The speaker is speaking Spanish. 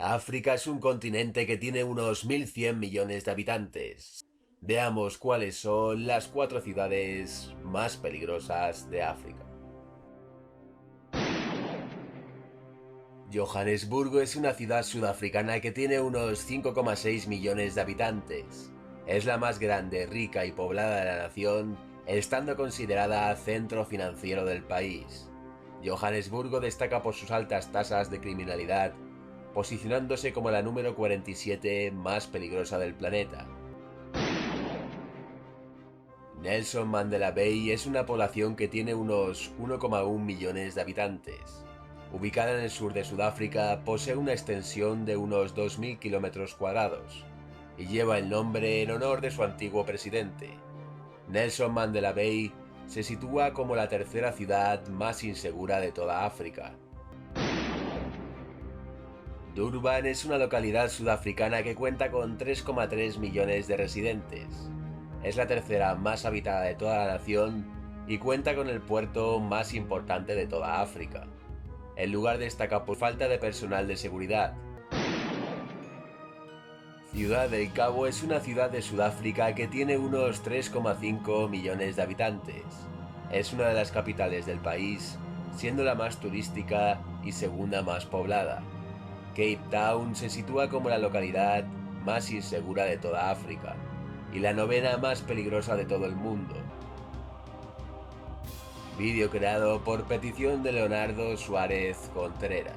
África es un continente que tiene unos 1.100 millones de habitantes. Veamos cuáles son las 4 ciudades más peligrosas de África. Johannesburgo es una ciudad sudafricana que tiene unos 5,6 millones de habitantes. Es la más grande, rica y poblada de la nación, estando considerada centro financiero del país. Johannesburgo destaca por sus altas tasas de criminalidad, posicionándose como la número 47 más peligrosa del planeta. Nelson Mandela Bay es una población que tiene unos 1,1 millones de habitantes. Ubicada en el sur de Sudáfrica, posee una extensión de unos 2.000 kilómetros cuadrados y lleva el nombre en honor de su antiguo presidente. Nelson Mandela Bay se sitúa como la tercera ciudad más insegura de toda África. Durban es una localidad sudafricana que cuenta con 3,3 millones de residentes. Es la tercera más habitada de toda la nación y cuenta con el puerto más importante de toda África. El lugar destaca por falta de personal de seguridad. Ciudad del Cabo es una ciudad de Sudáfrica que tiene unos 3,5 millones de habitantes. Es una de las capitales del país, siendo la más turística y segunda más poblada. Cape Town se sitúa como la localidad más insegura de toda África y la novena más peligrosa de todo el mundo. Vídeo creado por petición de Leonardo Suárez Contreras.